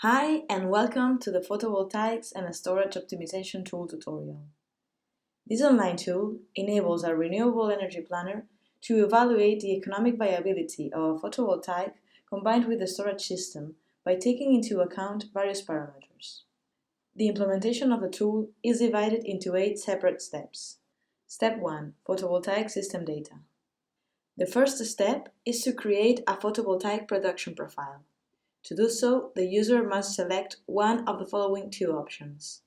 Hi and welcome to the Photovoltaics and Storage Optimization Tool tutorial. This online tool enables a renewable energy planner to evaluate the economic viability of a photovoltaic combined with the storage system by taking into account various parameters. The implementation of the tool is divided into 8 separate steps. Step 1. Photovoltaic system data. The first step is to create a photovoltaic production profile. To do so, the user must select one of the following two options.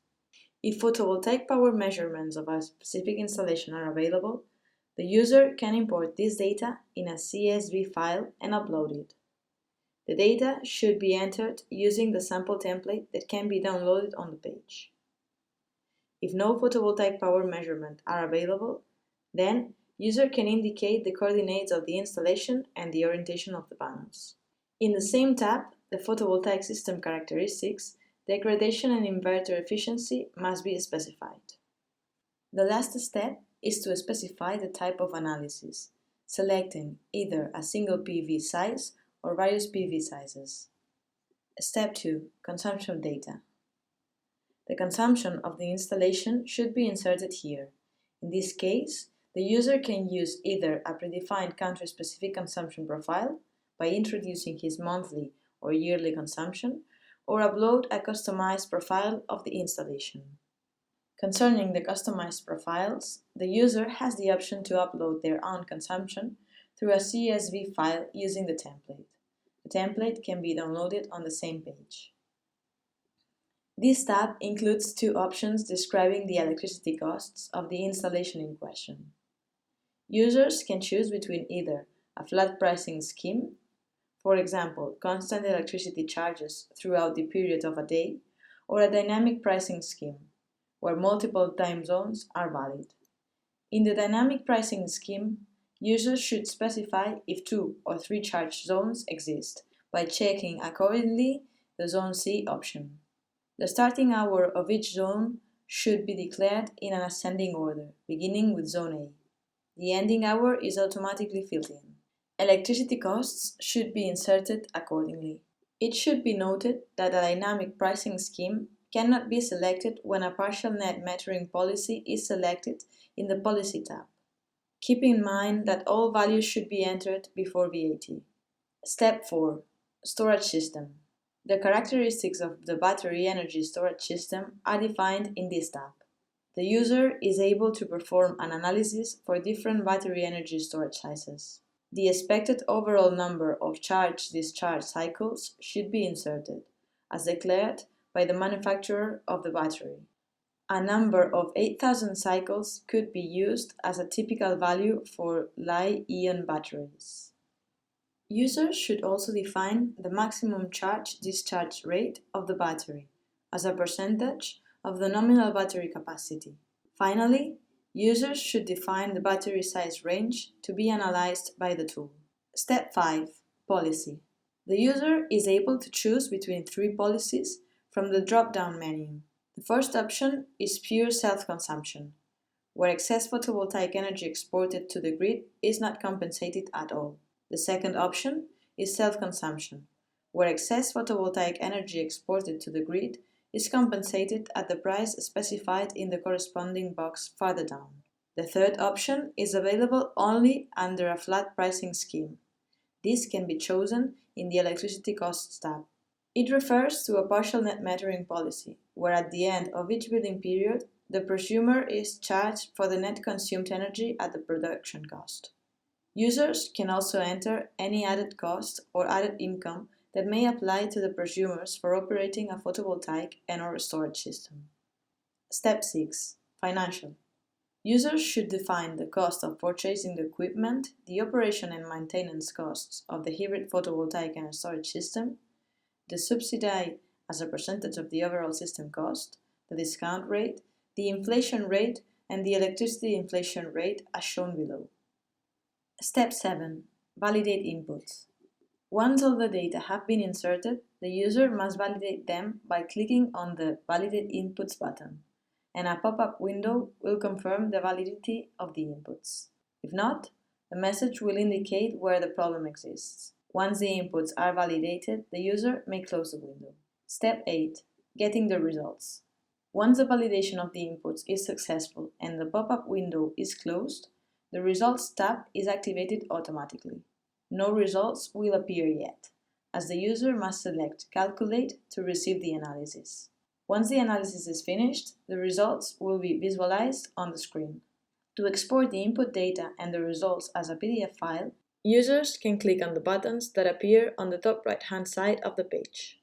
If photovoltaic power measurements of a specific installation are available, the user can import this data in a CSV file and upload it. The data should be entered using the sample template that can be downloaded on the page. If no photovoltaic power measurement are available, then user can indicate the coordinates of the installation and the orientation of the panels. In the same tab, the photovoltaic system characteristics, degradation and inverter efficiency must be specified. The last step is to specify the type of analysis, selecting either a single PV size or various PV sizes. Step 2. Consumption data. The consumption of the installation should be inserted here. In this case, the user can use either a predefined country-specific consumption profile by introducing his monthly or yearly consumption, or upload a customized profile of the installation. Concerning the customized profiles, the user has the option to upload their own consumption through a CSV file using the template. The template can be downloaded on the same page. This tab includes two options describing the electricity costs of the installation in question. Users can choose between either a flat pricing scheme, for example, constant electricity charges throughout the period of a day, or a dynamic pricing scheme, where multiple time zones are valid. In the dynamic pricing scheme, users should specify if 2 or 3 charge zones exist by checking accordingly the Zone C option. The starting hour of each zone should be declared in an ascending order, beginning with Zone A. The ending hour is automatically filled in. Electricity costs should be inserted accordingly. It should be noted that a dynamic pricing scheme cannot be selected when a partial net metering policy is selected in the Policy tab. Keep in mind that all values should be entered before VAT. Step 4. Storage system. The characteristics of the battery energy storage system are defined in this tab. The user is able to perform an analysis for different battery energy storage sizes. The expected overall number of charge-discharge cycles should be inserted, as declared by the manufacturer of the battery. A number of 8,000 cycles could be used as a typical value for Li-ion batteries. Users should also define the maximum charge-discharge rate of the battery as a percentage of the nominal battery capacity. Finally, users should define the battery size range to be analyzed by the tool. Step 5. Policy. The user is able to choose between 3 policies from the drop-down menu. The first option is pure self-consumption, where excess photovoltaic energy exported to the grid is not compensated at all. The second option is self-consumption, where excess photovoltaic energy exported to the grid is compensated at the price specified in the corresponding box farther down. The third option is available only under a flat pricing scheme. This can be chosen in the Electricity Costs tab. It refers to a partial net metering policy, where at the end of each billing period, the prosumer is charged for the net consumed energy at the production cost. Users can also enter any added cost or added income that may apply to the prosumers for operating a photovoltaic and/or storage system. Step 6. Financial. Users should define the cost of purchasing the equipment, the operation and maintenance costs of the hybrid photovoltaic and storage system, the subsidy as a percentage of the overall system cost, the discount rate, the inflation rate, and the electricity inflation rate as shown below. Step 7. Validate inputs. Once all the data have been inserted, the user must validate them by clicking on the Validate Inputs button, and a pop-up window will confirm the validity of the inputs. If not, a message will indicate where the problem exists. Once the inputs are validated, the user may close the window. Step 8. Getting the results. Once the validation of the inputs is successful and the pop-up window is closed, the Results tab is activated automatically. No results will appear yet, as the user must select Calculate to receive the analysis. Once the analysis is finished, the results will be visualized on the screen. To export the input data and the results as a PDF file, users can click on the buttons that appear on the top right-hand side of the page.